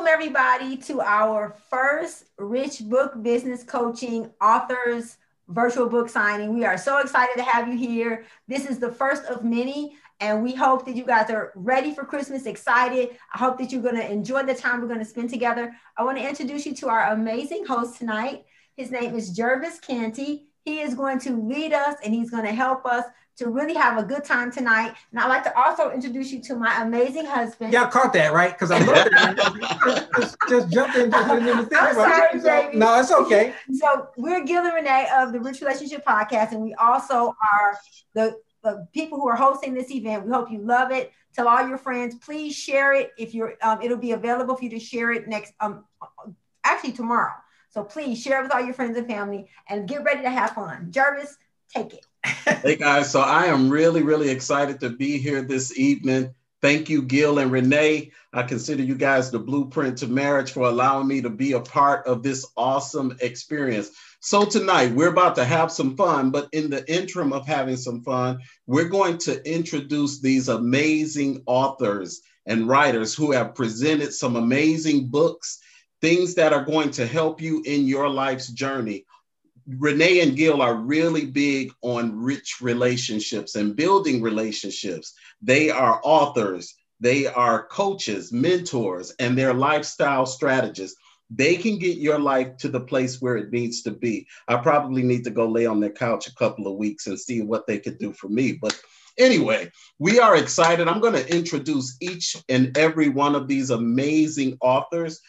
Welcome everybody to our first Rich Book Business Coaching Authors Virtual Book Signing. We are so excited to have you here. This is the first of many, and we hope that you guys are ready for Christmas, excited. I hope that you're going to enjoy the time we're going to spend together. I want to introduce you to our amazing host tonight. His name is Jervis Canty. He is going to lead us and he's going to help us to really have a good time tonight. And I'd like to also introduce you to my amazing husband. Y'all caught that, right? Because I love it. just jumped in. Just didn't even think I'm about sorry, it. baby. No, it's okay. So we're Gil and Renee of the Rich Relationship Podcast, and we also are the people who are hosting this event. We hope you love it. Tell all your friends. Please share it. If you're, it'll be available for you to share it next, actually tomorrow. So please share it with all your friends and family, and get ready to have fun. Jervis, take it. Hey guys, so I am really excited to be here this evening. Thank you, Gil and Renee. I consider you guys the blueprint to marriage for allowing me to be a part of this awesome experience. So tonight we're about to have some fun, but in the interim of having some fun, we're going to introduce these amazing authors and writers who have presented some amazing books, things that are going to help you in your life's journey. Renee and Gil are really big on rich relationships and building relationships. They are authors, they are coaches, mentors, and they're lifestyle strategists. They can get your life to the place where it needs to be. I probably need to go lay on their couch a couple of weeks and see what they could do for me. But anyway, we are excited. I'm going to introduce each and every one of these amazing authors.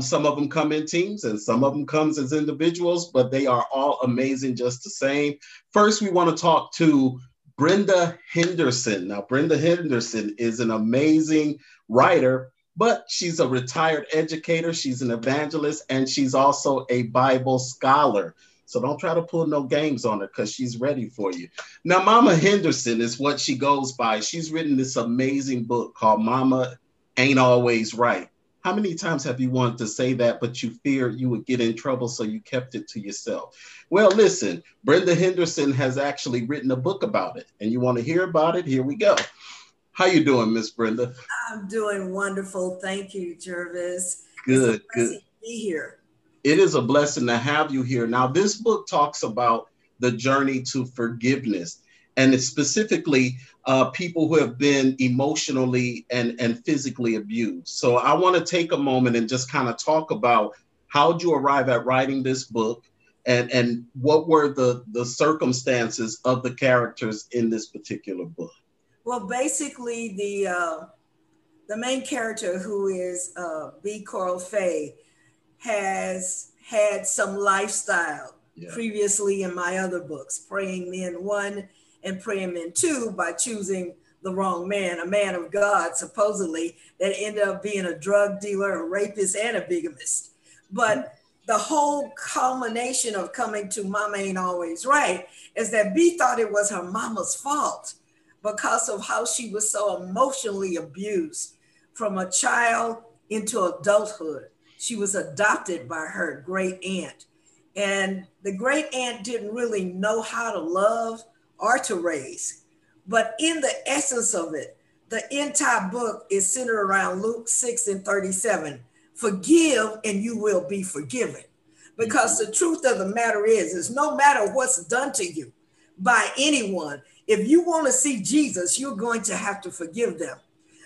Some of them come in teams and some of them comes as individuals, but they are all amazing just the same. First, we want to talk to Brenda Henderson. Now, Brenda Henderson is an amazing writer, but she's a retired educator. She's an evangelist, and she's also a Bible scholar. So don't try to pull no games on her because she's ready for you. Now, Mama Henderson is what she goes by. She's written this amazing book called Mama Ain't Always Right. How many times have you wanted to say that, but you feared you would get in trouble, so you kept it to yourself? Well, listen, Brenda Henderson has actually written a book about it, and you want to hear about it? Here we go. How you doing, Miss Brenda? I'm doing wonderful. Thank you, Jervis. Good, it's a blessing to be here. It is a blessing to have you here. Now, this book talks about the journey to forgiveness, and it's specifically people who have been emotionally and physically abused. So I want to take a moment and just kind of talk about how'd you arrive at writing this book, and what were the circumstances of the characters in this particular book? Well, basically, the main character, who is B. Coral Fay, has had some lifestyle previously in my other books, Praying Men 1 and Praying Men 2, by choosing the wrong man, a man of God, supposedly, that ended up being a drug dealer, a rapist, and a bigamist. But the whole culmination of coming to Mama Ain't Always Right is that B thought it was her mama's fault because of how she was so emotionally abused from a child into adulthood. She was adopted by her great aunt, and the great aunt didn't really know how to love or to raise. But in the essence of it, the entire book is centered around Luke 6:37. Forgive and you will be forgiven. Because the truth of the matter is no matter what's done to you by anyone, if you want to see Jesus, you're going to have to forgive them.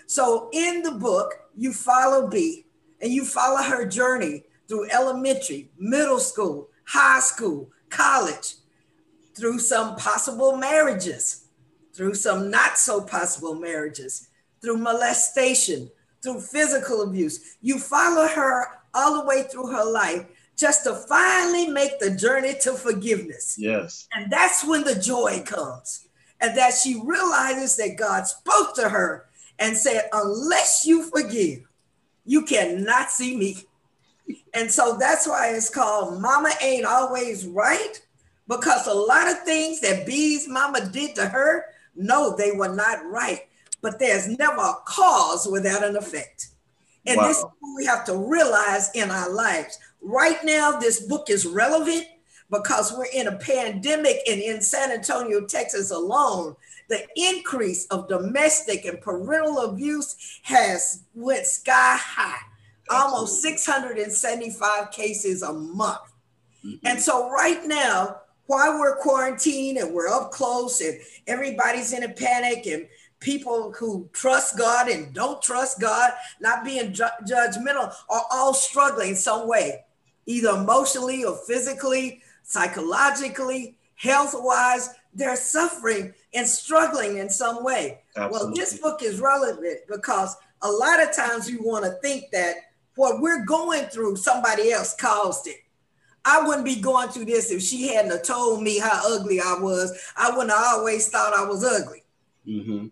So in the book, you follow B, and you follow her journey through elementary, middle school, high school, college, through some possible marriages, through some not so possible marriages, through molestation, through physical abuse. You follow her all the way through her life just to finally make the journey to forgiveness. Yes. And that's when the joy comes, and that she realizes that God spoke to her and said, unless you forgive, you cannot see me. And so that's why it's called Mama Ain't Always Right, because a lot of things that B's mama did to her, no, they were not right. But there's never a cause without an effect. And this is what we have to realize in our lives. Right now, this book is relevant because we're in a pandemic, and in San Antonio, Texas alone, the increase of domestic and parental abuse has went sky high. Almost almost 675 cases a month. And so right now, while we're quarantined and we're up close and everybody's in a panic and people who trust God and don't trust God, not being judgmental, are all struggling some way, either emotionally or physically, psychologically, health-wise. They're suffering and struggling in some way. Absolutely. Well, this book is relevant because a lot of times you want to think that what we're going through, somebody else caused it. I wouldn't be going through this if she hadn't have told me how ugly I was. I wouldn't have always thought I was ugly. Mm-hmm.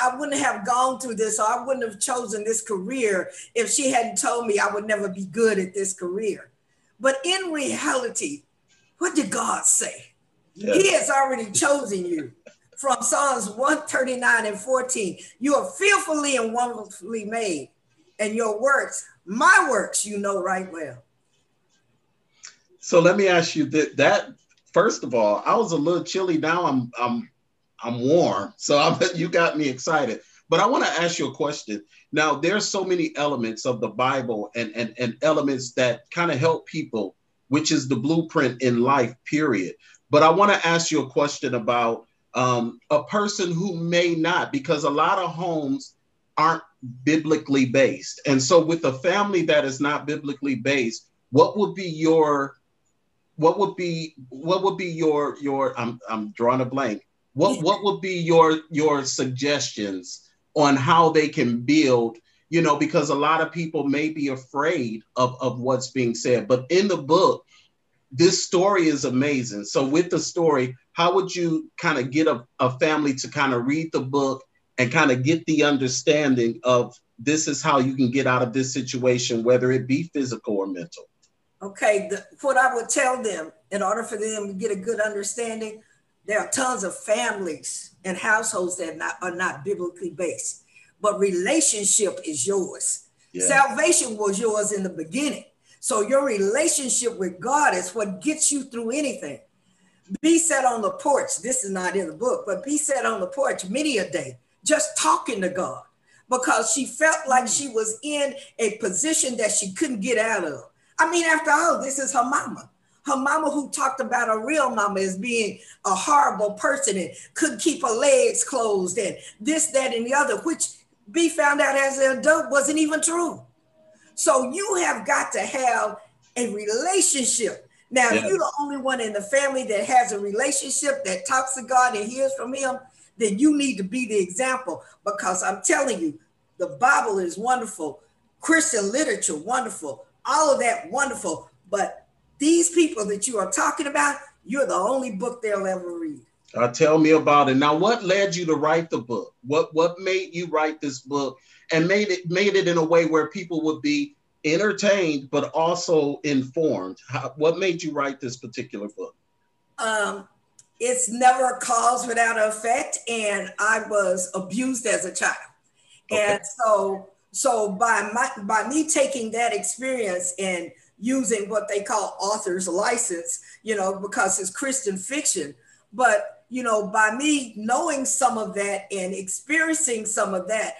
I wouldn't have gone through this, or I wouldn't have chosen this career if she hadn't told me I would never be good at this career. But in reality, what did God say? Yes. He has already chosen you. From Psalms 139 and 14, you are fearfully and wonderfully made, and your works, my works, you know right well. So let me ask you that first of all, I was a little chilly. Now I'm warm. So you got me excited. But I want to ask you a question. Now, there's so many elements of the Bible and elements that kind of help people, which is the blueprint in life, period. But I want to ask you a question about a person who may not, because a lot of homes aren't biblically based. And so with a family that is not biblically based, what would be your I'm drawing a blank. What would be your suggestions on how they can build, because a lot of people may be afraid of what's being said. But in the book, this story is amazing. So with the story, how would you kind of get a family to kind of read the book and kind of get the understanding of this is how you can get out of this situation, whether it be physical or mental? Okay, what I would tell them, in order for them to get a good understanding, there are tons of families and households that are not biblically based, but relationship is yours. Yeah. Salvation was yours in the beginning. So your relationship with God is what gets you through anything. Be sat on the porch. This is not in the book, but be sat on the porch many a day, just talking to God, because she felt like she was in a position that she couldn't get out of. I mean, after all, this is her mama. Her mama, who talked about her real mama as being a horrible person and couldn't keep her legs closed and this, that, and the other, which B found out as an adult wasn't even true. So you have got to have a relationship. Now, if you're the only one in the family that has a relationship that talks to God and hears from him, then you need to be the example, because I'm telling you, the Bible is wonderful. Christian literature, wonderful. All of that, wonderful. But these people that you are talking about, you're the only book they'll ever read. Tell me about it. Now, what led you to write the book? What made you write this book and made it in a way where people would be entertained, but also informed? What made you write this particular book? It's never a cause without an effect. And I was abused as a child. Okay. And so by me taking that experience and using what they call author's license, because it's Christian fiction, but, by me knowing some of that and experiencing some of that,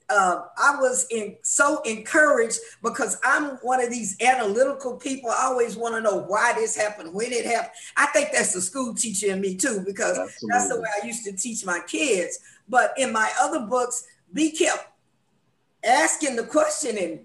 I was so encouraged, because I'm one of these analytical people. I always want to know why this happened, when it happened. I think that's the school teacher in me too, because Absolutely. That's the way I used to teach my kids. But in my other books, B kept asking the question and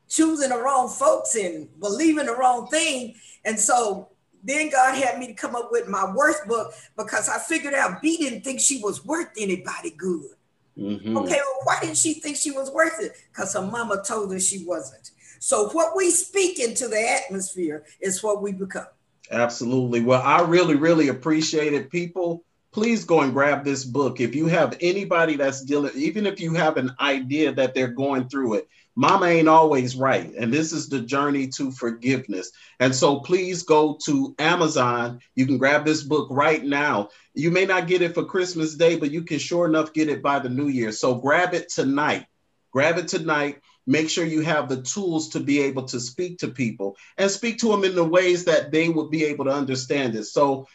choosing the wrong folks and believing the wrong thing. And so then God had me to come up with my worth book, because I figured out B didn't think she was worth anybody good. Mm-hmm. Okay, well, why didn't she think she was worth it? Because her mama told her she wasn't. So what we speak into the atmosphere is what we become. Absolutely. Well, I really, really appreciate it. People, please go and grab this book. If you have anybody that's dealing, even if you have an idea that they're going through it, mama ain't always right. And this is the journey to forgiveness. And so please go to Amazon. You can grab this book right now. You may not get it for Christmas Day, but you can sure enough get it by the New Year. So grab it tonight. Grab it tonight. Make sure you have the tools to be able to speak to people and speak to them in the ways that they would be able to understand it. So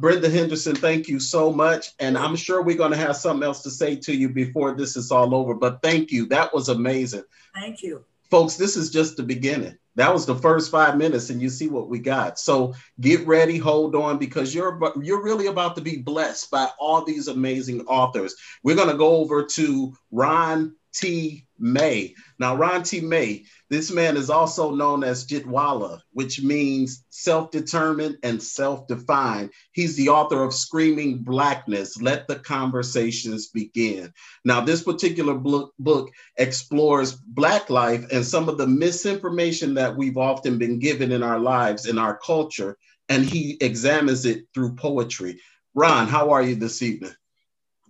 Brenda Henderson, thank you so much. And I'm sure we're going to have something else to say to you before this is all over. But thank you. That was amazing. Thank you. Folks, this is just the beginning. That was the first 5 minutes, and you see what we got. So get ready, hold on, because you're really about to be blessed by all these amazing authors. We're going to go over to Ron T. May. Now, Ron T. May, this man is also known as Jitwala, which means self-determined and self-defined. He's the author of Screaming Blackness, Let the Conversations Begin. Now, this particular book explores Black life and some of the misinformation that we've often been given in our lives, in our culture, and he examines it through poetry. Ron, how are you this evening?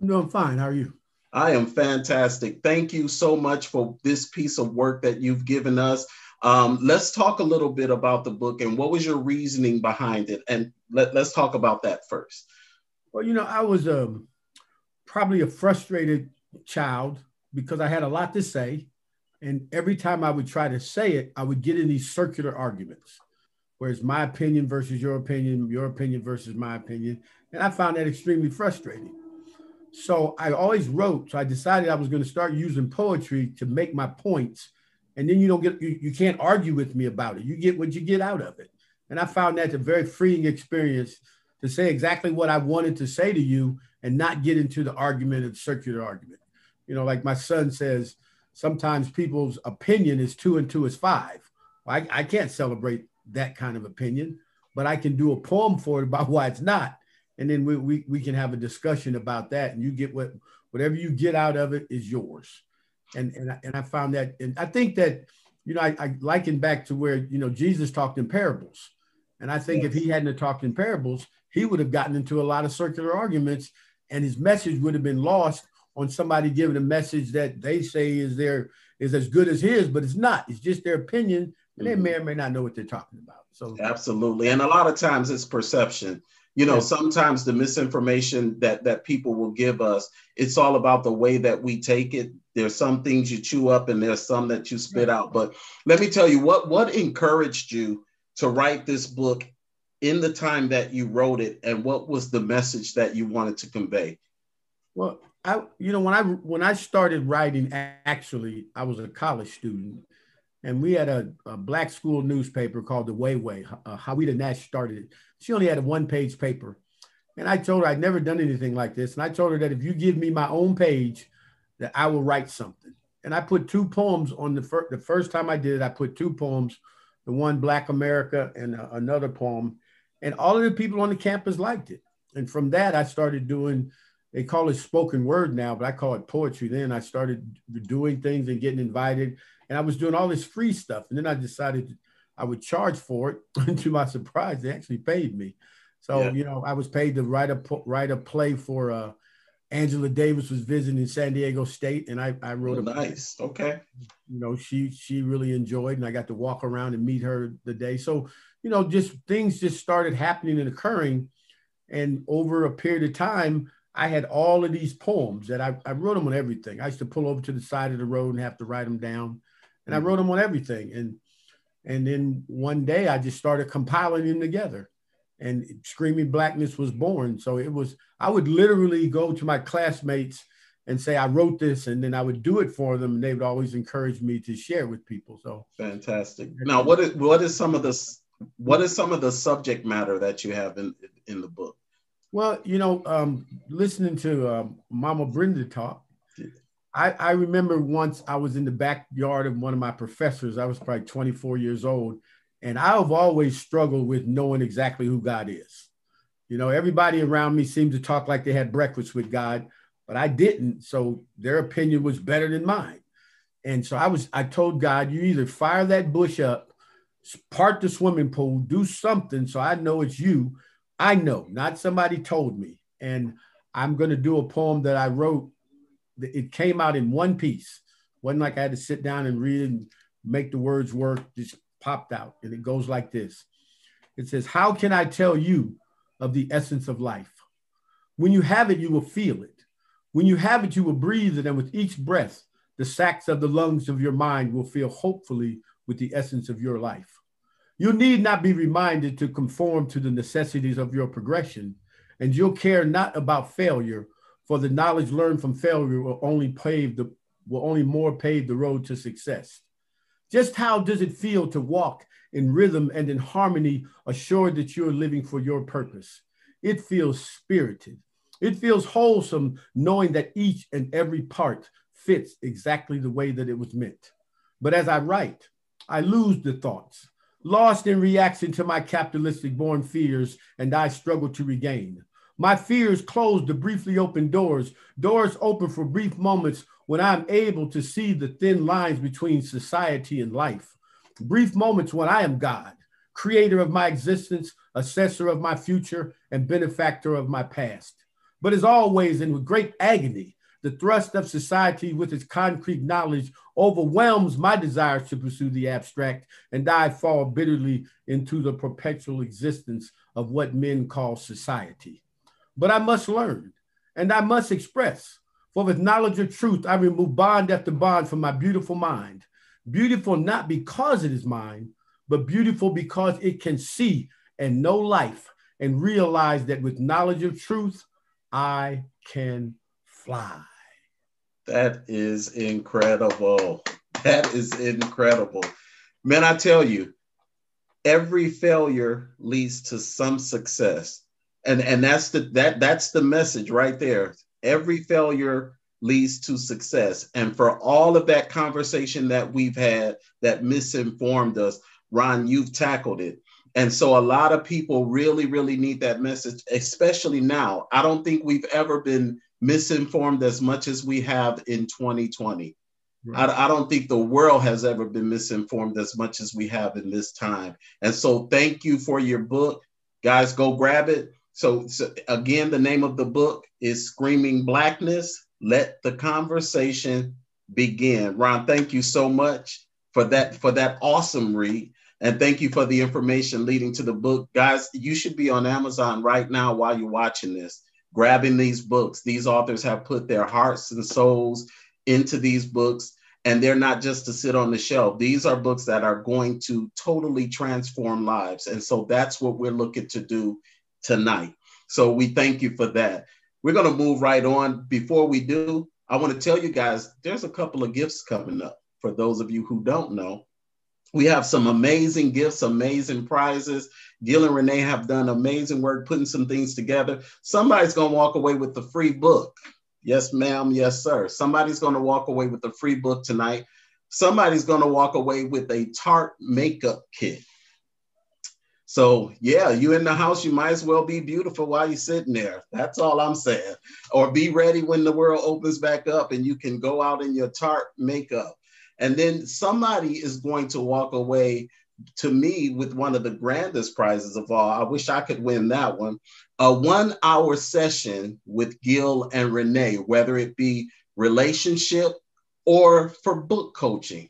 I'm doing fine. How are you? I am fantastic. Thank you so much for this piece of work that you've given us. Let's talk a little bit about the book and what was your reasoning behind it? And let's talk about that first. Well, you know, I was probably a frustrated child because I had a lot to say. And every time I would try to say it, I would get in these circular arguments, where it's my opinion versus your opinion versus my opinion. And I found that extremely frustrating. So I always wrote. So I decided I was going to start using poetry to make my points. And then you can't argue with me about it. You get what you get out of it. And I found that a very freeing experience to say exactly what I wanted to say to you and not get into the argument of circular argument. You know, like my son says, sometimes people's opinion is 2 and 2 is 5. Well, I can't celebrate that kind of opinion, but I can do a poem for it about why it's not. And then we can have a discussion about that, and you get whatever you get out of it is yours. And I found that, and I think that, you know, I liken back to where, you know, Jesus talked in parables. And I think if he hadn't talked in parables, he would have gotten into a lot of circular arguments, and his message would have been lost on somebody giving a message that they say is as good as his, but it's not. It's just their opinion, and they may or may not know what they're talking about. So absolutely. And a lot of times it's perception. You know, sometimes the misinformation that people will give us, it's all about the way that we take it. There's some things you chew up and there's some that you spit out. But let me tell you, what encouraged you to write this book in the time that you wrote it, and what was the message that you wanted to convey? Well, when I started writing, actually, I was a college student, and we had a Black school newspaper called the Way. Hawita Nash started it. She only had a 1-page paper. And I told her I'd never done anything like this. And I told her that if you give me my own page, that I will write something. And I put 2 poems on the first time I did it. I put 2 poems, the one Black America and another poem. And all of the people on the campus liked it. And from that, I started doing, they call it spoken word now, but I call it poetry. Then I started doing things and getting invited. And I was doing all this free stuff. And then I decided I would charge for it. And to my surprise, they actually paid me. So, you know, I was paid to write a play for Angela Davis was visiting San Diego State. And I wrote a play. Nice. Okay. You know, she really enjoyed, and I got to walk around and meet her the day. So, you know, just things just started happening and occurring. And over a period of time, I had all of these poems that I wrote them on everything. I used to pull over to the side of the road and have to write them down. And I wrote them on everything. And then one day I just started compiling them together, and Screaming Blackness was born. So I would literally go to my classmates and say, I wrote this, and then I would do it for them. And they would always encourage me to share with people. So fantastic. Now, what is some of the subject matter that you have in the book? Well, you know, listening to Mama Brenda talk, I remember once I was in the backyard of one of my professors. I was probably 24 years old. And I've always struggled with knowing exactly who God is. You know, everybody around me seemed to talk like they had breakfast with God, but I didn't. So their opinion was better than mine. And so I told God, you either fire that bush up, part the swimming pool, do something so I know it's you. I know, not somebody told me. And I'm going to do a poem that I wrote. It came out in one piece. Wasn't like I had to sit down and read it and make the words work. Just popped out. And it goes like this. It says, how can I tell you of the essence of life? When you have it, you will feel it. When you have it, you will breathe it. And with each breath, the sacs of the lungs of your mind will fill hopefully with the essence of your life. You need not be reminded to conform to the necessities of your progression, and you'll care not about failure, for the knowledge learned from failure will only more pave the road to success. Just how does it feel to walk in rhythm and in harmony, assured that you're living for your purpose? It feels spirited. It feels wholesome, knowing that each and every part fits exactly the way that it was meant. But as I write, I lose the thoughts, lost in reaction to my capitalistic born fears, and I struggle to regain. My fears close the briefly open doors, doors open for brief moments when I'm able to see the thin lines between society and life. Brief moments when I am God, creator of my existence, assessor of my future, and benefactor of my past. But as always, and with great agony, the thrust of society with its concrete knowledge overwhelms my desires to pursue the abstract, and I fall bitterly into the perpetual existence of what men call society. But I must learn, and I must express, for with knowledge of truth, I remove bond after bond from my beautiful mind. Beautiful not because it is mine, but beautiful because it can see and know life and realize that with knowledge of truth, I can fly. That is incredible. That is incredible. Man, I tell you, every failure leads to some success. And that's the message right there. Every failure leads to success. And for all of that conversation that we've had that misinformed us, Ron, you've tackled it. And so a lot of people really, really need that message, especially now. I don't think we've ever been misinformed as much as we have in 2020. Right. I don't think the world has ever been misinformed as much as we have in this time. And so thank you for your book. Guys, go grab it. So again, the name of the book is Screaming Blackness. Let the conversation begin. Ron, thank you so much for that awesome read. And thank you for the information leading to the book. Guys, you should be on Amazon right now while you're watching this, grabbing these books. These authors have put their hearts and souls into these books, and they're not just to sit on the shelf. These are books that are going to totally transform lives. And so that's what we're looking to do tonight. So we thank you for that. We're going to move right on. Before we do, I want to tell you guys, there's a couple of gifts coming up. For those of you who don't know, we have some amazing gifts, amazing prizes. Gil and Renee have done amazing work putting some things together. Somebody's going to walk away with the free book. Yes, ma'am. Yes, sir. Somebody's going to walk away with the free book tonight. Somebody's going to walk away with a Tarte makeup kit. So yeah, you in the house, you might as well be beautiful while you're sitting there. That's all I'm saying. Or be ready when the world opens back up and you can go out in your Tarte makeup. And then somebody is going to walk away, to me, with one of the grandest prizes of all. I wish I could win that one. A 1-hour session with Gil and Renee, whether it be relationship or for book coaching.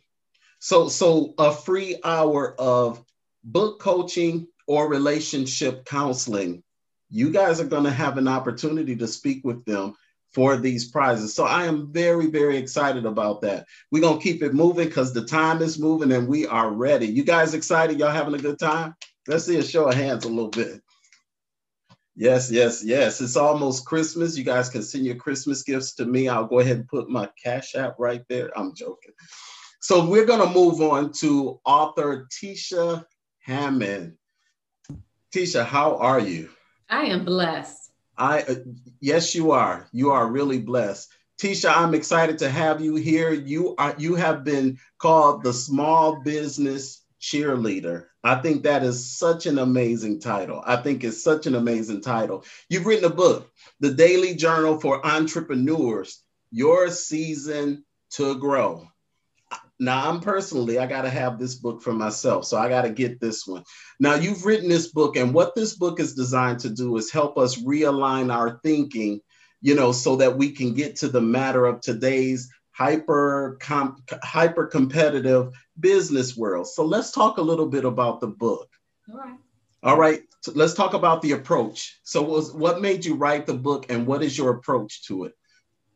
So a free hour of book coaching or relationship counseling. You guys are going to have an opportunity to speak with them for these prizes. So I am very, very excited about that. We're going to keep it moving because the time is moving and we are ready. You guys excited? Y'all having a good time? Let's see a show of hands a little bit. Yes, yes, yes. It's almost Christmas. You guys can send your Christmas gifts to me. I'll go ahead and put my Cash App right there. I'm joking. So we're going to move on to author Tisha Hammond. Tisha, how are you? I am blessed. Yes, you are. You are really blessed. Tisha, I'm excited to have you here. You have been called the small business cheerleader. I think that is such an amazing title. I think it's such an amazing title. You've written a book, The Daily Journal for Entrepreneurs, Your Season to Grow. Now, I got to have this book for myself, so I got to get this one. Now, you've written this book, and what this book is designed to do is help us realign our thinking, so that we can get to the matter of today's hyper competitive business world. So let's talk a little bit about the book. All right. So let's talk about the approach. So what made you write the book, and what is your approach to it?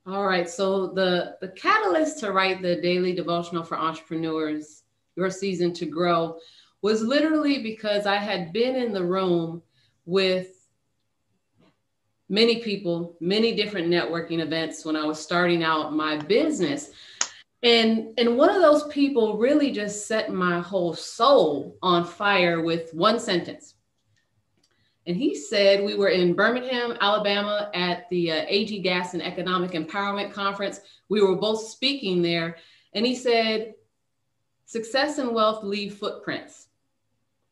All right. So the catalyst to write the Daily Devotional for Entrepreneurs, Your Season to Grow, was literally because I had been in the room with many people, many different networking events when I was starting out my business. And one of those people really just set my whole soul on fire with one sentence. And he said, we were in Birmingham, Alabama at the AG Gas and Economic Empowerment Conference. We were both speaking there. And he said, success and wealth leave footprints.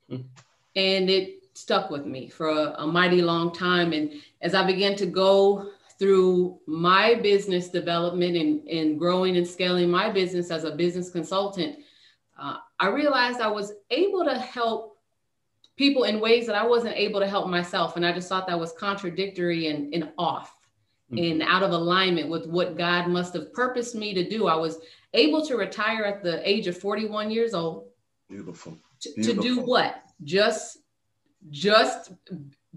And it stuck with me for a mighty long time. And as I began to go through my business development and growing and scaling my business as a business consultant, I realized I was able to help people in ways that I wasn't able to help myself. And I just thought that was contradictory and off and out of alignment with what God must have purposed me to do. I was able to retire at the age of 41 years old. Beautiful. To do what? Just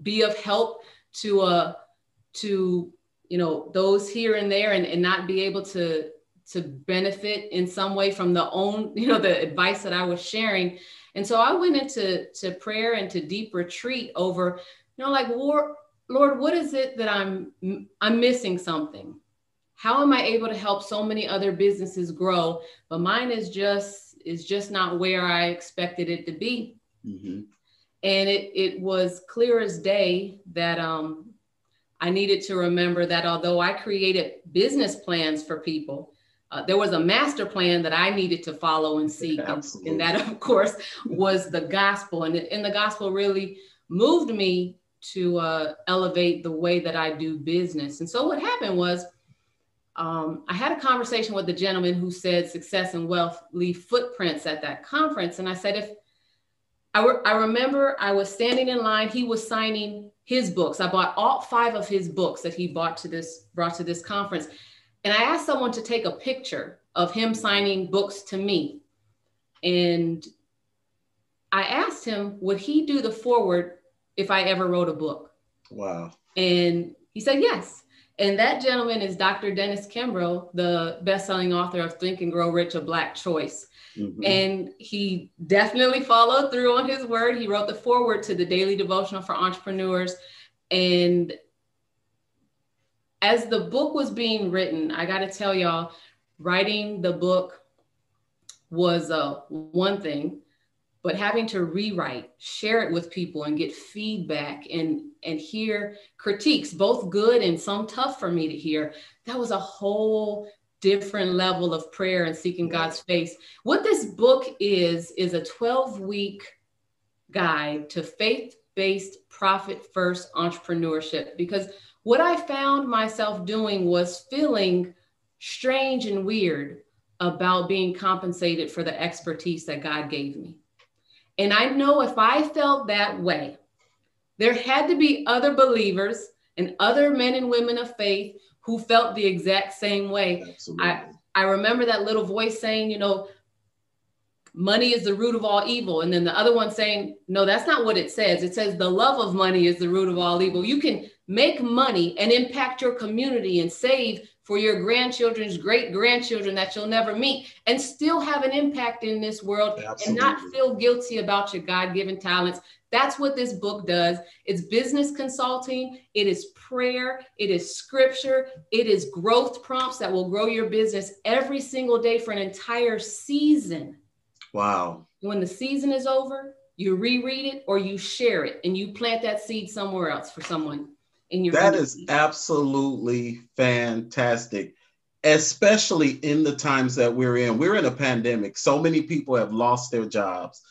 be of help to those here and there, and not be able to benefit in some way from the advice that I was sharing. And so I went into prayer and to deep retreat over, Lord, what is it that I'm missing something? How am I able to help so many other businesses grow, but mine is just not where I expected it to be? Mm-hmm. And it was clear as day that I needed to remember that although I created business plans for people, there was a master plan that I needed to follow and seek. And that, of course, was the gospel. And the gospel really moved me to elevate the way that I do business. And so what happened was I had a conversation with the gentleman who said success and wealth leave footprints at that conference. And I said, I remember I was standing in line, he was signing his books. I bought all 5 of his books that he brought to this conference. And I asked someone to take a picture of him signing books to me. And I asked him, would he do the foreword if I ever wrote a book? Wow. And he said, yes. And that gentleman is Dr. Dennis Kimbro, the best-selling author of Think and Grow Rich, A Black Choice. Mm-hmm. And he definitely followed through on his word. He wrote the foreword to the Daily Devotional for Entrepreneurs. And as the book was being written, I got to tell y'all, writing the book was one thing, but having to rewrite, share it with people and get feedback and hear critiques, both good and some tough for me to hear, that was a whole different level of prayer and seeking God's face. What this book is a 12-week guide to faith-based, profit-first entrepreneurship, because what I found myself doing was feeling strange and weird about being compensated for the expertise that God gave me. And I know if I felt that way, there had to be other believers and other men and women of faith who felt the exact same way. Absolutely. I remember that little voice saying, money is the root of all evil. And then the other one saying, no, that's not what it says. It says the love of money is the root of all evil. You can make money and impact your community and save for your grandchildren's great-grandchildren that you'll never meet and still have an impact in this world. Absolutely. And not feel guilty about your God-given talents. That's what this book does. It's business consulting. It is prayer. It is scripture. It is growth prompts that will grow your business every single day for an entire season. Wow. When the season is over, you reread it or you share it and you plant that seed somewhere else for someone in your community. That is absolutely fantastic, especially in the times that we're in. We're in a pandemic. So many people have lost their jobs.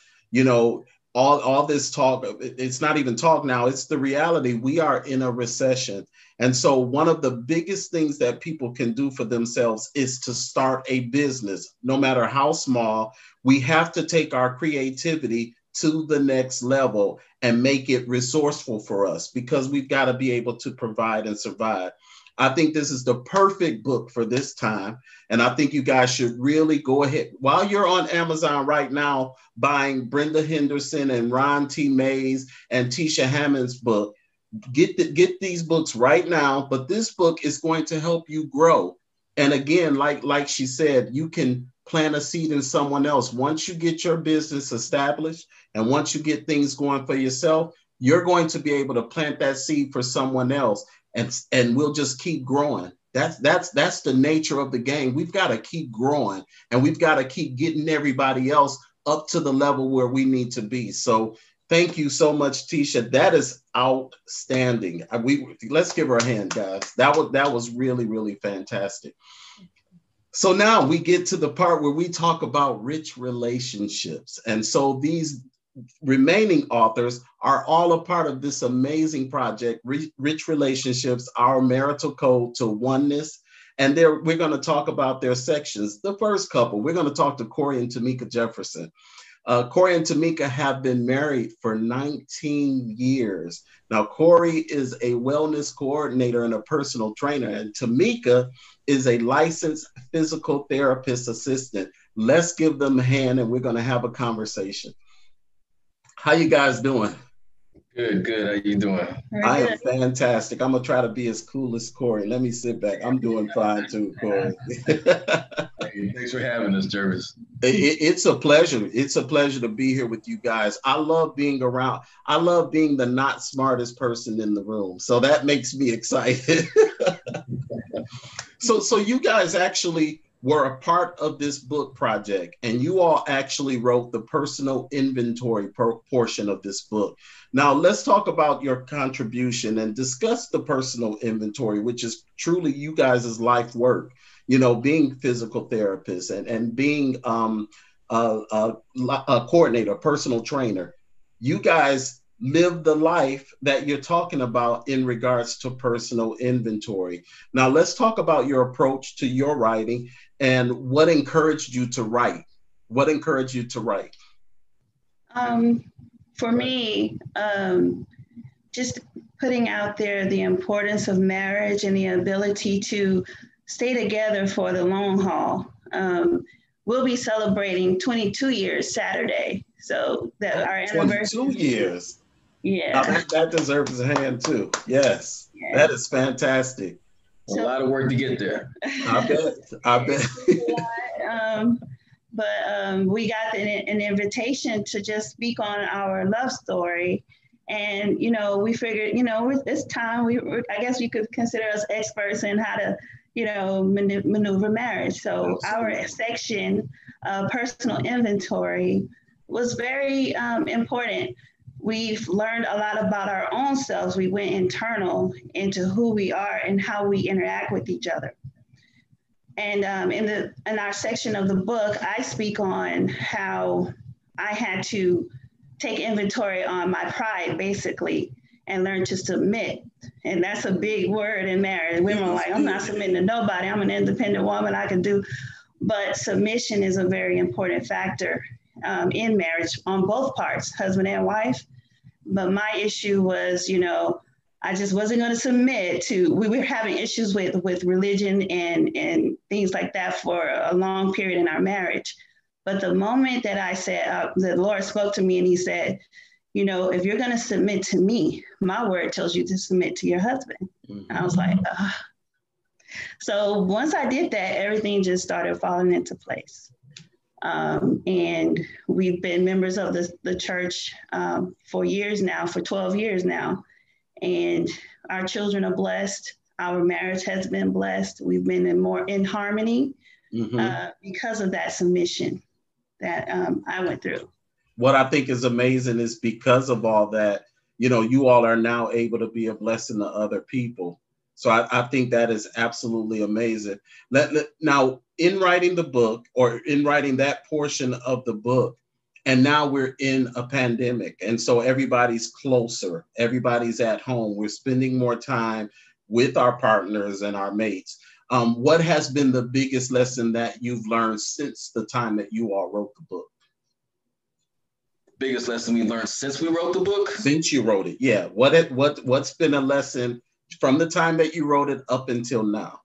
All this talk, it's not even talk now, it's the reality. We are in a recession. And so one of the biggest things that people can do for themselves is to start a business, no matter how small. We have to take our creativity to the next level and make it resourceful for us, because we've got to be able to provide and survive. I think this is the perfect book for this time. And I think you guys should really go ahead. While you're on Amazon right now, buying Brenda Henderson and Ron T. Mays and Tisha Hammond's book, get these books right now. But this book is going to help you grow. And again, like she said, you can plant a seed in someone else. Once you get your business established and once you get things going for yourself, you're going to be able to plant that seed for someone else. And we'll just keep growing. That's the nature of the game. We've got to keep growing, and we've got to keep getting everybody else up to the level where we need to be. So thank you so much, Tisha. That is outstanding. Let's give her a hand, guys. That was really, really fantastic. So now we get to the part where we talk about rich relationships. And so these remaining authors are all a part of this amazing project, Rich Relationships, Our Marital Code to Oneness. And we're going to talk about their sections. The first couple, we're going to talk to Corey and Tamika Jefferson. Corey and Tamika have been married for 19 years. Now, Corey is a wellness coordinator and a personal trainer, and Tamika is a licensed physical therapist assistant. Let's give them a hand, and we're going to have a conversation. How you guys doing? Good. How you doing? I am fantastic. I'm going to try to be as cool as Corey. Let me sit back. I'm doing fine too, Corey. Thanks for having us, Jervis. It's a pleasure. It's a pleasure to be here with you guys. I love being around. I love being the not smartest person in the room. So that makes me excited. So you guys actually were a part of this book project, and you all actually wrote the personal inventory portion of this book. Now let's talk about your contribution and discuss the personal inventory, which is truly you guys' life work, you know, being physical therapists and being a coordinator, personal trainer. You guys live the life that you're talking about in regards to personal inventory. Now let's talk about your approach to your writing and what encouraged you to write. What encouraged you to write? For me, just putting out there the importance of marriage and the ability to stay together for the long haul. We'll be celebrating 22 years Saturday. So that our anniversary. 22 years. Yeah. That deserves a hand too. Yes. Yeah. That is fantastic. A lot of work to get there. I bet. But we got an invitation to just speak on our love story. And, you know, we figured, you know, it's time. I guess you could consider us experts in how to, you know, maneuver marriage. So Absolutely. Our section, personal inventory, was very important. We've learned a lot about our own selves. We went internal into who we are and how we interact with each other. And in our section of the book, I speak on how I had to take inventory on my pride, basically, and learn to submit. And that's a big word in marriage. Women are like, I'm not submitting to nobody. I'm an independent woman. I can do. But submission is a very important factor in marriage on both parts, husband and wife. But my issue was, you know, I just wasn't going to submit to, we were having issues with religion and things like that for a long period in our marriage. But the moment that I said, the Lord spoke to me and he said, you know, if you're going to submit to me, my word tells you to submit to your husband. Mm-hmm. And I was like, ugh. So once I did that, everything just started falling into place. And we've been members of the church for years now, for 12 years now. And our children are blessed. Our marriage has been blessed. We've been more in harmony because of that submission that I went through. What I think is amazing is because of all that, you know, you all are now able to be a blessing to other people. So I think that is absolutely amazing. Now, in writing the book or in writing that portion of the book, and now we're in a pandemic. And so everybody's closer. Everybody's at home. We're spending more time with our partners and our mates. What has been the biggest lesson that you've learned since the time that you all wrote the book? Biggest lesson we learned since we wrote the book? Since you wrote it, yeah. What's been a lesson from the time that you wrote it up until now?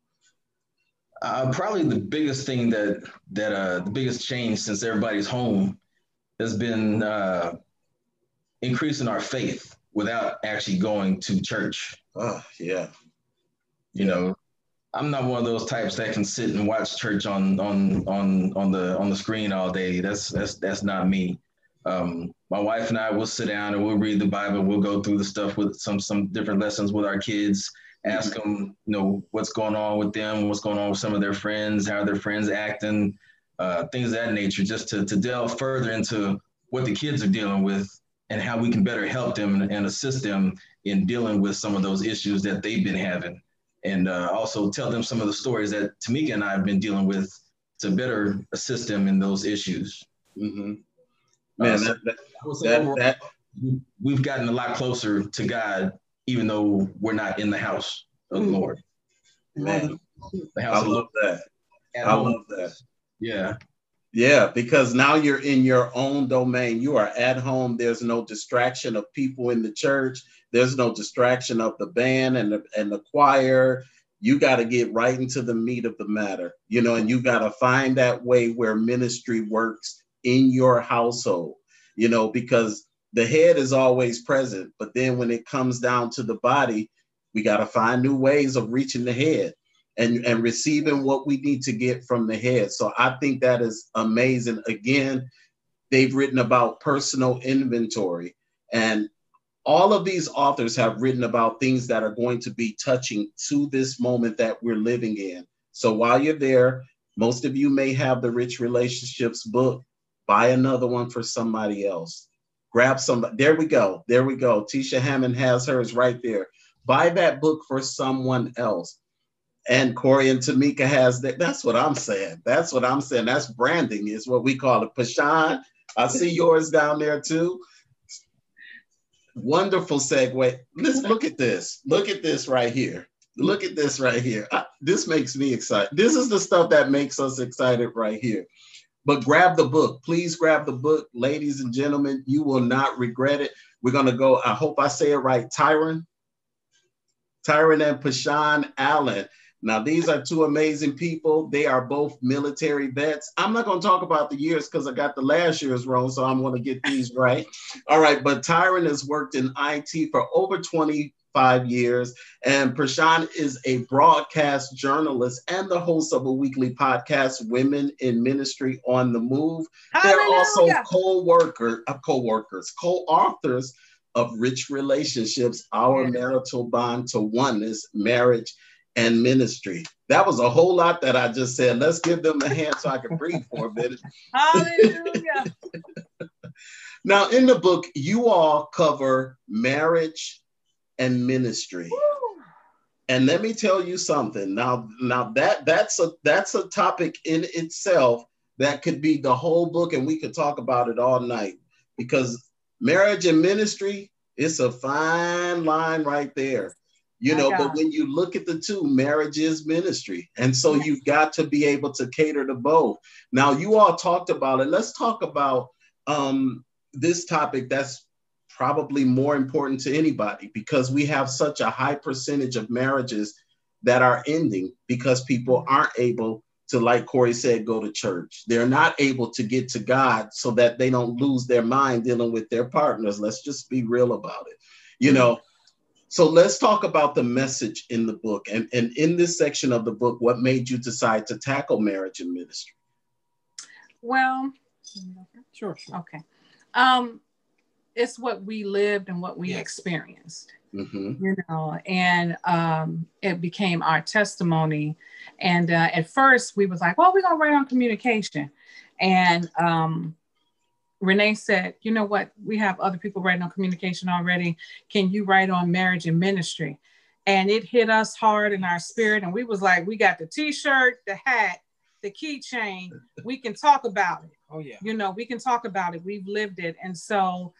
Probably the biggest thing the biggest change since everybody's home has been increasing our faith without actually going to church. Oh, yeah. You know, I'm not one of those types that can sit and watch church on the screen all day. That's not me. My wife and I will sit down and we'll read the Bible. We'll go through the stuff with some different lessons with our kids, ask them, you know, what's going on with them, what's going on with some of their friends, how their friends acting, things of that nature, just to delve further into what the kids are dealing with and how we can better help them and assist them in dealing with some of those issues that they've been having. And also tell them some of the stories that Tamika and I have been dealing with to better assist them in those issues. Mm-hmm. Man, we've gotten a lot closer to God, even though we're not in the house of the Lord. Man, the house I love that. I love that. Yeah. Yeah, because now you're in your own domain. You are at home. There's no distraction of people in the church. There's no distraction of the band and the choir. You got to get right into the meat of the matter, you know, and you got to find that way where ministry works in your household, you know, because the head is always present. But then when it comes down to the body, we got to find new ways of reaching the head and receiving what we need to get from the head. So I think that is amazing. Again, they've written about personal inventory, and all of these authors have written about things that are going to be touching to this moment that we're living in. So while you're there, most of you may have the Rich Relationships book. Buy another one for somebody else. Grab somebody. There we go. There we go. Tisha Hammond has hers right there. Buy that book for someone else. And Corey and Tamika has that. That's what I'm saying. That's what I'm saying. That's branding is what we call it. Pashan, I see yours down there too. Wonderful segue. Let's look at this. Look at this right here. Look at this right here. This makes me excited. This is the stuff that makes us excited right here. But grab the book. Please grab the book, ladies and gentlemen. You will not regret it. We're going to go, I hope I say it right, Tyron and Pashan Allen. Now, these are two amazing people. They are both military vets. I'm not going to talk about the years because I got the last year's wrong, so I'm going to get these right. All right, but Tyron has worked in IT for over 25 years, and Pashan is a broadcast journalist and the host of a weekly podcast, Women in Ministry on the Move. They're also co-authors of Rich Relationships, Our Marital Bond to Oneness, Marriage, and Ministry. That was a whole lot that I just said. Let's give them a hand so I can breathe for a minute. Hallelujah. Now, in the book, you all cover marriage and ministry. Woo. And let me tell you something. Now that's a topic in itself that could be the whole book, and we could talk about it all night, because marriage and ministry, it's a fine line right there. You know, but when you look at the two, marriage is ministry. And so you've got to be able to cater to both. Now, you all talked about it. Let's talk about this topic that's probably more important to anybody, because we have such a high percentage of marriages that are ending because people aren't able to, like Corey said, go to church. They're not able to get to God so that they don't lose their mind dealing with their partners. Let's just be real about it, you know. So let's talk about the message in the book. And in this section of the book, what made you decide to tackle marriage and ministry? Well, sure. Okay. It's what we lived and what we experienced, you know, and it became our testimony. And at first we was like, well, we're going to write on communication. And Renee said, you know what, we have other people writing on communication already. Can you write on marriage and ministry? And it hit us hard in our spirit. And we was like, we got the t-shirt, the hat, the keychain. We can talk about it. Oh yeah. You know, we can talk about it. We've lived it. And so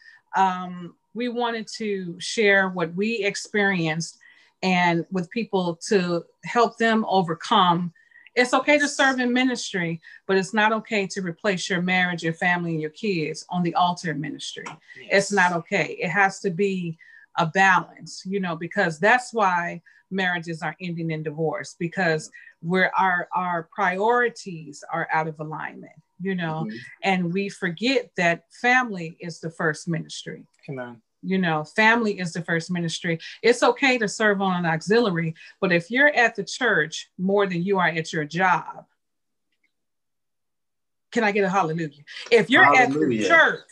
we wanted to share what we experienced and with people to help them overcome. It's okay to serve in ministry, but it's not okay to replace your marriage, your family, and your kids on the altar of ministry. Yes. It's not okay. It has to be a balance, you know, because that's why marriages are ending in divorce, because our priorities are out of alignment, you know, and we forget that family is the first ministry. Come on. You know, family is the first ministry. It's okay to serve on an auxiliary, but if you're at the church more than you are at your job, can I get a hallelujah? If you're at the church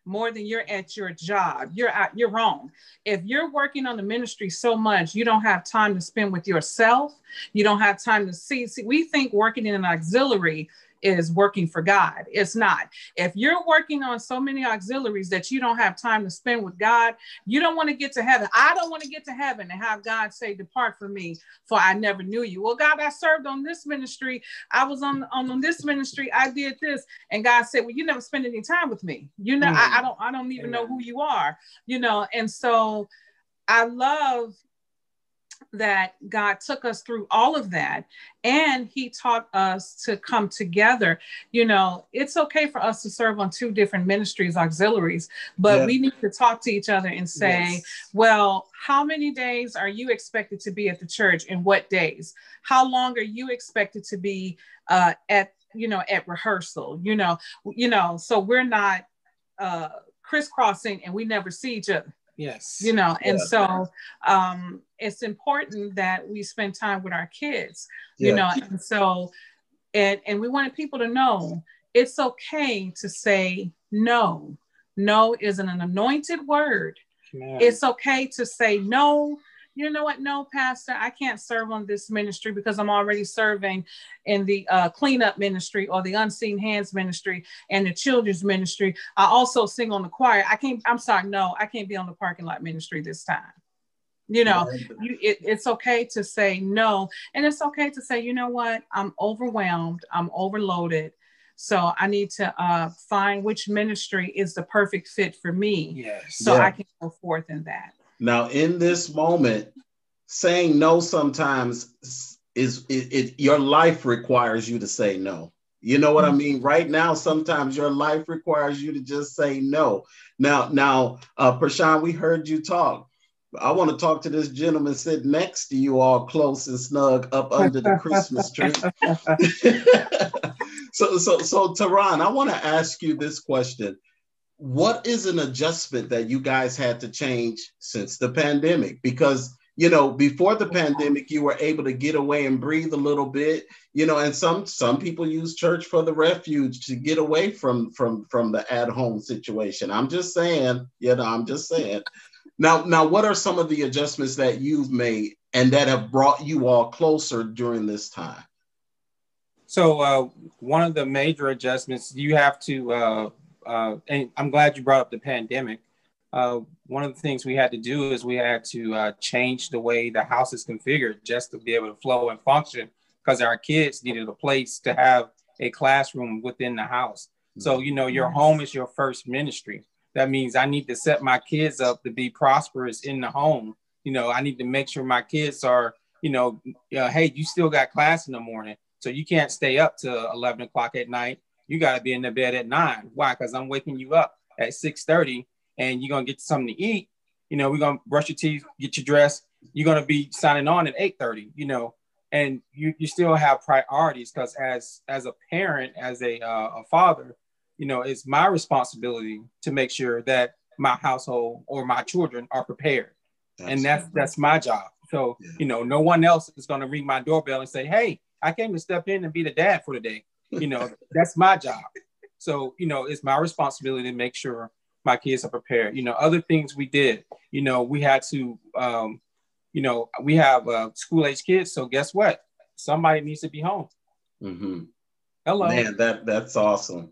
more than you're at your job, you're wrong. If you're working on the ministry so much, you don't have time to spend with yourself. You don't have time to see. We think working in an auxiliary is working for God. It's not. If you're working on so many auxiliaries that you don't have time to spend with God, you don't want to get to heaven. I don't want to get to heaven and have God say, depart from me, for I never knew you. Well, God, I served on this ministry. I was on this ministry. I did this. And God said, well, you never spend any time with me. You know, I don't even know who you are, you know? And so I love that God took us through all of that, and he taught us to come together. You know, it's okay for us to serve on two different ministries, auxiliaries, but we need to talk to each other and say, well, how many days are you expected to be at the church, and what days? How long are you expected to be at rehearsal? You know, so we're not crisscrossing and we never see each other. Yes. You know, and so it's important that we spend time with our kids, you know, and so, and we wanted people to know it's okay to say no. No isn't an anointed word. It's okay to say no. You know what? No, Pastor, I can't serve on this ministry because I'm already serving in the cleanup ministry or the unseen hands ministry and the children's ministry. I also sing on the choir. I'm sorry, no, I can't be on the parking lot ministry this time. You know, it's okay to say no. And it's okay to say, you know what? I'm overwhelmed. I'm overloaded. So I need to find which ministry is the perfect fit for me. I can go forth in that. Now, in this moment, saying no sometimes is your life requires you to say no. You know what I mean? Right now, sometimes your life requires you to just say no. Now, Prashant, we heard you talk. I want to talk to this gentleman sitting next to you, all close and snug up under the Christmas tree. So Teron, I want to ask you this question. What is an adjustment that you guys had to change since the pandemic? Because, you know, before the pandemic, you were able to get away and breathe a little bit, you know, and some people use church for the refuge to get away from the at-home situation. I'm just saying. Now, what are some of the adjustments that you've made and that have brought you all closer during this time? So one of the major adjustments you have to, and I'm glad you brought up the pandemic. One of the things we had to do is we had to change the way the house is configured just to be able to flow and function, because our kids needed a place to have a classroom within the house. So, you know, your home is your first ministry. That means I need to set my kids up to be prosperous in the home. You know, I need to make sure my kids are, you know, hey, you still got class in the morning, so you can't stay up till 11 o'clock at night. You got to be in the bed at 9. Why? Because I'm waking you up at 6:30 and you're going to get something to eat. You know, we're going to brush your teeth, get your dress. You're going to be signing on at 8:30, you know, and you still have priorities, because as a parent, as a father, you know, it's my responsibility to make sure that my household or my children are prepared. Absolutely. And that's my job. So, you know, no one else is going to ring my doorbell and say, hey, I came to step in and be the dad for the day. You know, that's my job. So, you know, it's my responsibility to make sure my kids are prepared. You know, other things we did, you know, we had to, you know, we have school age kids. So guess what? Somebody needs to be home. Mm-hmm. Hello. Man, that's awesome.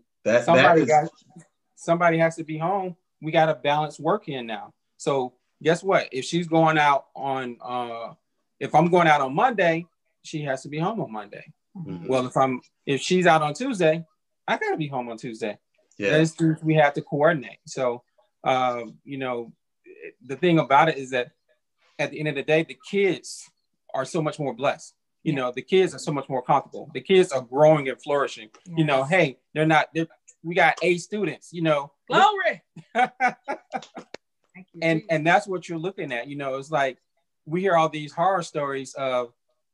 Somebody has to be home. We got to balance work in now. So guess what? If she's going out on, if I'm going out on Monday, she has to be home on Monday. Mm-hmm. Well, if she's out on Tuesday, I got to be home on Tuesday. Yeah. That's things we have to coordinate. So, you know, the thing about it is that at the end of the day, the kids are so much more blessed. You know, the kids are so much more comfortable. The kids are growing and flourishing. Yes. You know, hey, we got A students, you know. Glory. and that's what you're looking at. You know, it's like we hear all these horror stories of,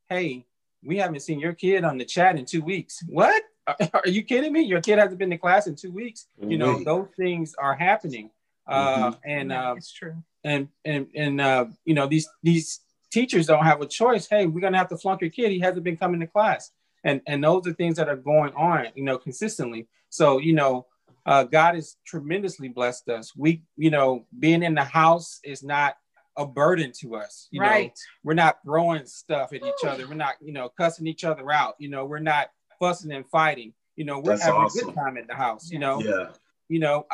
hey, we haven't seen your kid on the chat in 2 weeks. What? Are you kidding me? Your kid hasn't been to class in 2 weeks. Mm-hmm. You know, those things are happening. It's true. And you know, these teachers don't have a choice. Hey, we're gonna have to flunk your kid. He hasn't been coming to class. And those are things that are going on, you know, consistently. So, you know, God has tremendously blessed us. We, you know, being in the house is not a burden to us. You know, we're not throwing stuff at each other. We're not, you know, cussing each other out. You know, we're not fussing and fighting. You know, we're having a good time in the house. You know, you know,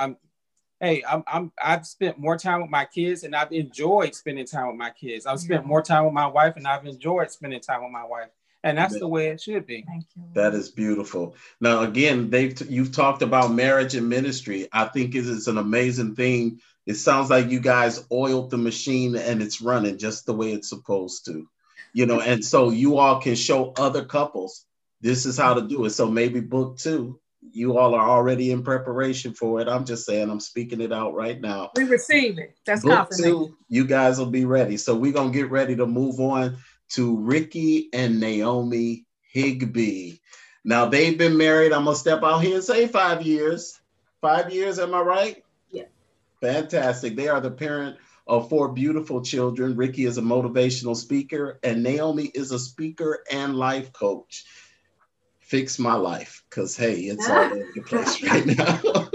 I've spent more time with my kids, and I've enjoyed spending time with my kids. I've spent more time with my wife, and I've enjoyed spending time with my wife. And that's the way it should be. Thank you. That is beautiful. Now, again, you've talked about marriage and ministry. I think it is an amazing thing. It sounds like you guys oiled the machine and it's running just the way it's supposed to, you know, and so you all can show other couples this is how to do it. So maybe book 2, you all are already in preparation for it. I'm just saying, I'm speaking it out right now. We receive it. That's book confirmation. 2, you guys will be ready. So we're going to get ready to move on to Ricky and Naomi Higbee. Now they've been married. I'm gonna step out here and say 5 years. 5 years, am I right? Yeah. Fantastic. They are the parent of 4 beautiful children. Ricky is a motivational speaker, and Naomi is a speaker and life coach. Fix my life, because hey, it's all over the place right now.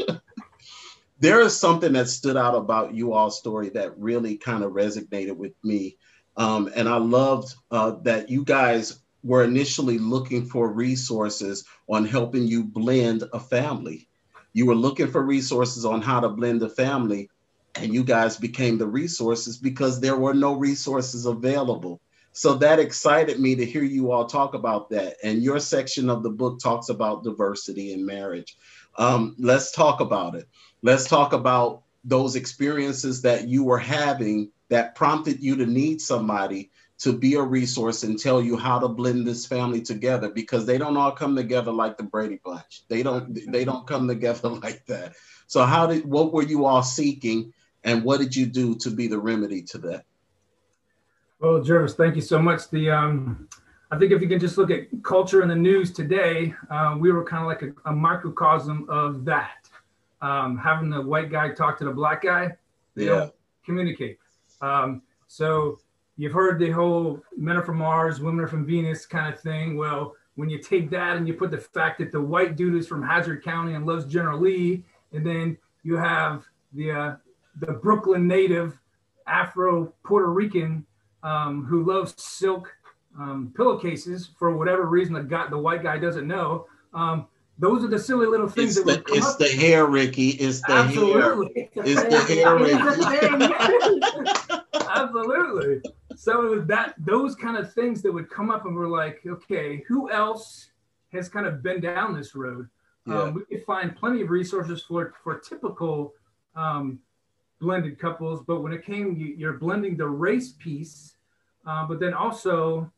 There is something that stood out about you all's story that really kind of resonated with me. And I loved that you guys were initially looking for resources on helping you blend a family. You were looking for resources on how to blend a family, and you guys became the resources because there were no resources available. So that excited me to hear you all talk about that. And your section of the book talks about diversity in marriage. Let's talk about it. Let's talk about those experiences that you were having that prompted you to need somebody to be a resource and tell you how to blend this family together, because they don't all come together like the Brady Bunch. They don't come together like that. So what were you all seeking, and what did you do to be the remedy to that? Well, Jervis, thank you so much. I think if you can just look at culture in the news today, we were kind of like a microcosm of that. Having the white guy talk to the black guy, they don't communicate. So you've heard the whole men are from Mars, women are from Venus kind of thing. Well, when you take that and you put the fact that the white dude is from Hazard County and loves General Lee, and then you have the Brooklyn native Afro Puerto Rican who loves silk pillowcases for whatever reason the white guy doesn't know. Those are the silly little things it's the hair, Ricky. It's the Absolutely. hair. It's the hair, Ricky. Absolutely. So it was those kind of things that would come up, and we're like, okay, who else has kind of been down this road? We could find plenty of resources for typical blended couples, but when it came, you're blending the race piece, but then also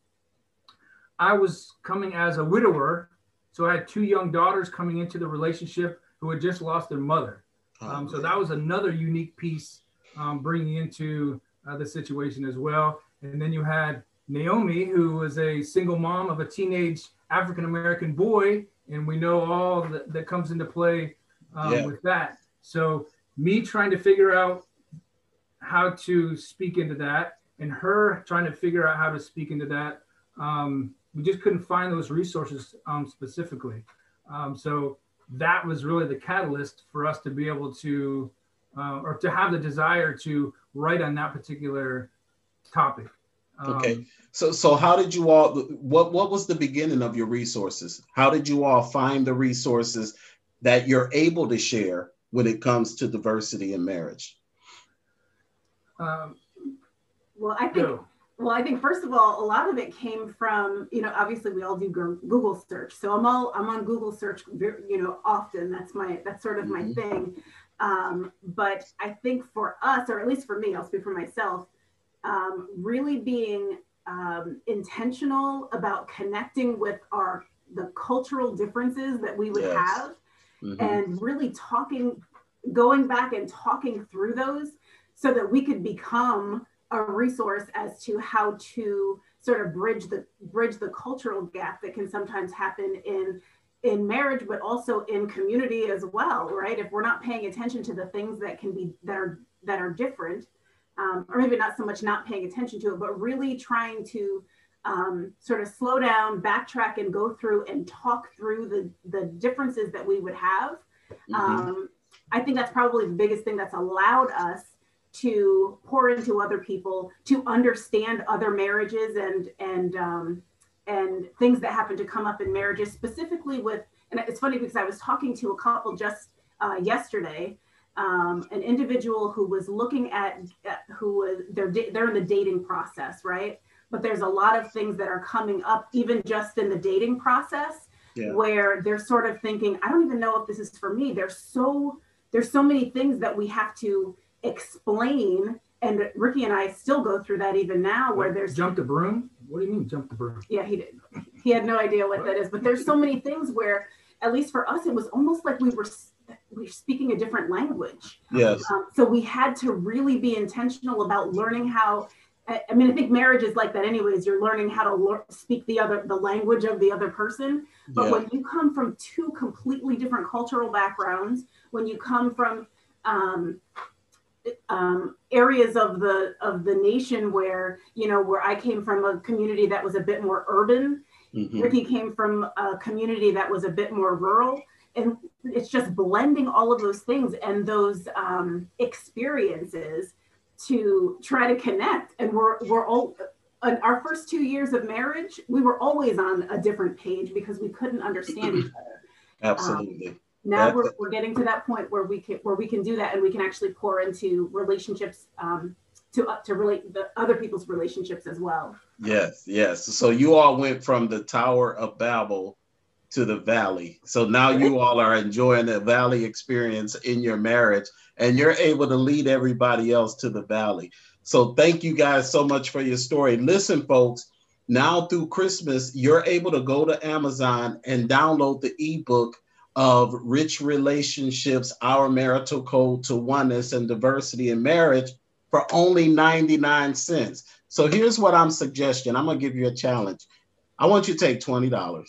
I was coming as a widower. So I had 2 young daughters coming into the relationship who had just lost their mother. So that was another unique piece bringing into the situation as well. And then you had Naomi, who was a single mom of a teenage African-American boy. And we know all that comes into play with that. So me trying to figure out how to speak into that, and her trying to figure out how to speak into that. We just couldn't find those resources specifically. So that was really the catalyst for us to be able to, or to have the desire to write on that particular topic. Okay. So how did you all, what was the beginning of your resources? How did you all find the resources that you're able to share when it comes to diversity in marriage? Well, I think first of all, a lot of it came from, obviously we all do Google search. So I'm on Google search, often. That's sort of my thing. But I think for us, or at least for me, I'll speak for myself, really being intentional about connecting with the cultural differences that we would have, and really going back and talking through those so that we could become a resource as to how to sort of bridge the cultural gap that can sometimes happen in marriage, but also in community as well, right? If we're not paying attention to the things that can be that are different, or maybe not so much not paying attention to it, but really trying to sort of slow down, backtrack, and go through and talk through the differences that we would have, I think that's probably the biggest thing that's allowed us to pour into other people, to understand other marriages and things that happen to come up in marriages, specifically with, and it's funny because I was talking to a couple just yesterday, an individual who was looking at they're in the dating process, right? But there's a lot of things that are coming up even just in the dating process, where they're sort of thinking, I don't even know if this is for me. There's so many things that we have to explain, and Ricky and I still go through that even now, where there's jump the broom. What do you mean jump the broom? Yeah, he did. He had no idea what that is, but there's so many things where, at least for us, it was almost like we were speaking a different language. Yes. So we had to really be intentional about learning how. I mean, I think marriage is like that anyways. You're learning how to speak the language of the other person. But when you come from two completely different cultural backgrounds, when you come from areas of the nation where, where I came from a community that was a bit more urban, Ricky came from a community that was a bit more rural, and it's just blending all of those things and those experiences to try to connect. And we're all, in our first 2 years of marriage, we were always on a different page because we couldn't understand each other. Absolutely. Now we're getting to that point where we can do that, and we can actually pour into relationships to relate the other people's relationships as well. Yes. So you all went from the Tower of Babel to the Valley. So now you all are enjoying the Valley experience in your marriage, and you're able to lead everybody else to the Valley. So thank you guys so much for your story. Listen, folks, now through Christmas, you're able to go to Amazon and download the ebook of Rich Relationships, Our Marital Code to Oneness and Diversity in Marriage for only 99 cents. So here's what I'm suggesting. I'm going to give you a challenge. I want you to take $20.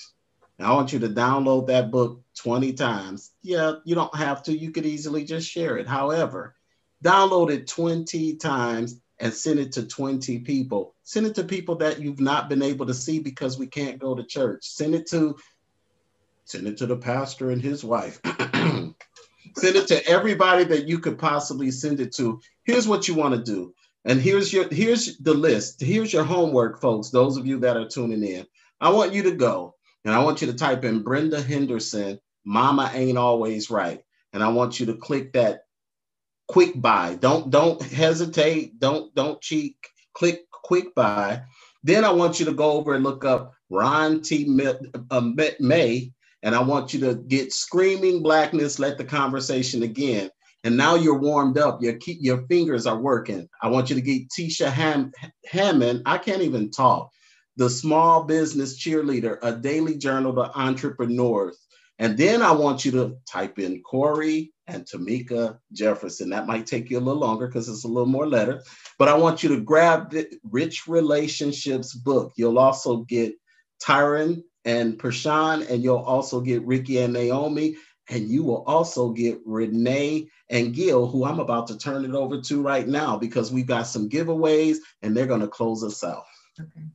And I want you to download that book 20 times. Yeah, you don't have to. You could easily just share it. However, download it 20 times and send it to 20 people. Send it to people that you've not been able to see because we can't go to church. Send it to the pastor and his wife. Send it to everybody that you could possibly send it to. Here's what you want to do. And here's the list. Here's your homework, folks, those of you that are tuning in. I want you to go and I want you to type in Brenda Henderson, Mama Ain't Always Right. And I want you to click that quick buy. Don't hesitate. Don't cheat. Click quick buy. Then I want you to go over and look up Ron T. May. And I want you to get Screaming Blackness, Let the Conversation Again. And now you're warmed up. Your fingers are working. I want you to get Tisha Hammond. I can't even talk. The Small Business Cheerleader, a daily journal to entrepreneurs. And then I want you to type in Corey and Tamika Jefferson. That might take you a little longer because it's a little more letter. But I want you to grab the Rich Relationships book. You'll also get Tyron and Prashan, and you'll also get Ricky and Naomi, and you will also get Renee and Gil, who I'm about to turn it over to right now because we've got some giveaways and they're going to close us out. Okay.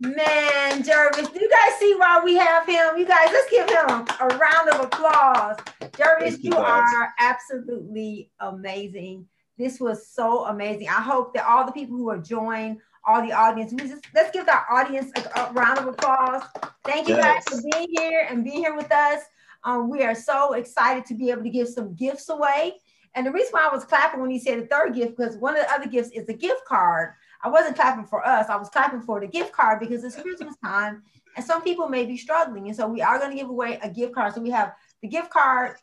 Man, Jervis, do you guys see why we have him? You guys, let's give him a round of applause. Jervis, you are absolutely amazing. This was so amazing. I hope that all the people who have joined, all the audience, let's give our audience a round of applause. Thank you guys for being here and being here with us. We are so excited to be able to give some gifts away. And the reason why I was clapping when he said the third gift, because one of the other gifts is a gift card. I wasn't clapping for us. I was clapping for the gift card because it's Christmas time and some people may be struggling. And so we are going to give away a gift card. So we have the gift card,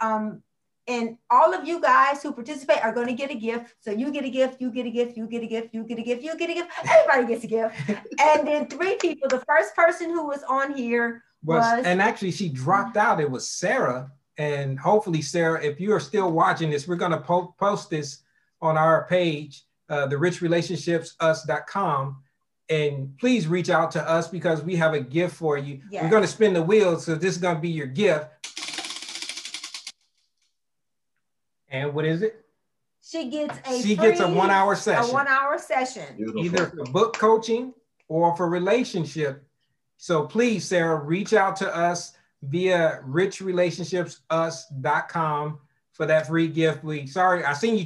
and all of you guys who participate are going to get a gift. So you get a gift, you get a gift, you get a gift, you get a gift, you get a gift. Everybody gets a gift. And then 3 people, the first person who was on here was, and actually she dropped out. It was Sarah. And hopefully, Sarah, if you are still watching this, we're going to post this on our page, therichrelationshipsus.com. And please reach out to us because we have a gift for you. Yes. We're going to spin the wheel. So this is going to be your gift. And what is it? She gets a 1-hour session. A 1-hour session. Beautiful. Either for book coaching or for relationship. So please, Sarah, reach out to us. via richrelationshipsus.com for that free gift. Sorry, I seen you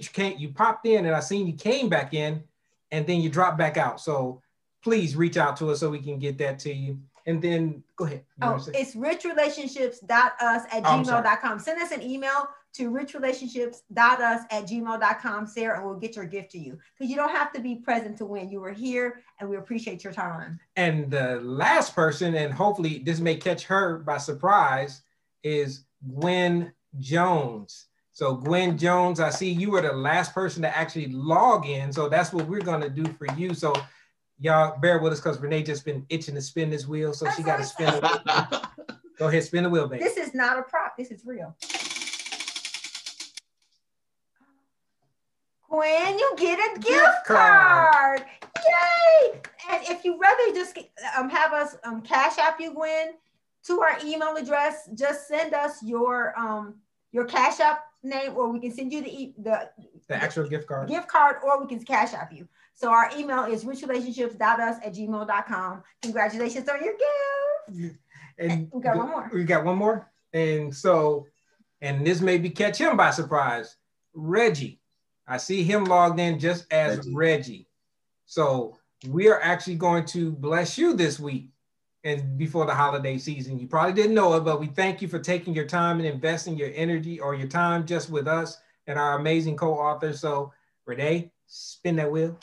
popped in and I seen you came back in and then you dropped back out. So please reach out to us so we can get that to you. And then go ahead. It's richrelationships.us@gmail.com. Send us an email to richrelationships.us@gmail.com, Sarah, and we'll get your gift to you. Because you don't have to be present to win. You were here and we appreciate your time. And the last person, and hopefully this may catch her by surprise, is Gwen Jones. So Gwen Jones, I see you were the last person to actually log in. So that's what we're going to do for you. So y'all bear with us because Renee just been itching to spin this wheel. So she got to spin the wheel. Go ahead, spin the wheel, baby. This is not a prop. This is real. Gwen, you get a gift card. Yay! And if you rather just have us Cash App you, Gwen, to our email address, just send us your Cash App name, or we can send you the actual gift card, or we can Cash App you. So our email is richrelationships.us@gmail.com. Congratulations on your gift. And we got one more. We got one more. And so, and this maybe catch him by surprise. Reggie. I see him logged in just as Reggie. So we are actually going to bless you this week and before the holiday season. You probably didn't know it, but we thank you for taking your time and investing your energy or your time just with us and our amazing co-authors. So Renee, spin that wheel.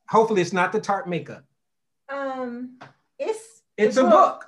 Hopefully it's not the Tarte makeup. It's a book.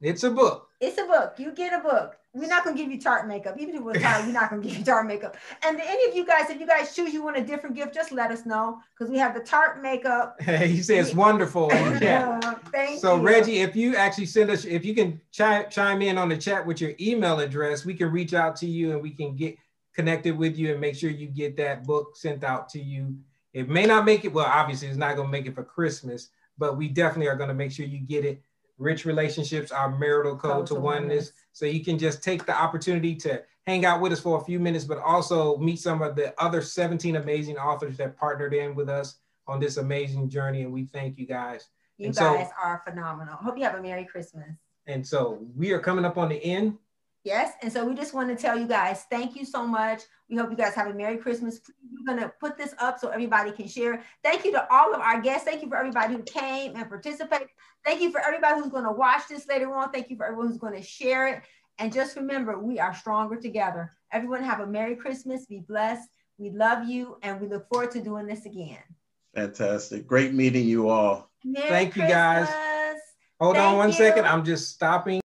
It's a book. It's a book. You get a book. We're not going to give you Tarte makeup. Even if it was Tarte, we're not going to give you Tarte makeup. And any of you guys, if you guys choose you want a different gift, just let us know because we have the Tarte makeup. He says wonderful in the chat. Thank you. So Reggie, if you actually send us, if you can chime in on the chat with your email address, we can reach out to you and we can get connected with you and make sure you get that book sent out to you. It may not make it, well, obviously it's not going to make it for Christmas, but we definitely are going to make sure you get it. Rich Relationships, our marital code to oneness. So you can just take the opportunity to hang out with us for a few minutes, but also meet some of the other 17 amazing authors that partnered in with us on this amazing journey. And we thank you guys. You guys are phenomenal. Hope you have a Merry Christmas. And so we are coming up on the end. Yes. And so we just want to tell you guys, thank you so much. We hope you guys have a Merry Christmas. We're going to put this up so everybody can share. Thank you to all of our guests. Thank you for everybody who came and participated. Thank you for everybody who's going to watch this later on. Thank you for everyone who's going to share it. And just remember, we are stronger together. Everyone have a Merry Christmas. Be blessed. We love you. And we look forward to doing this again. Fantastic. Great meeting you all. Merry Thank you, Christmas. guys. Hold on one second. I'm just stopping.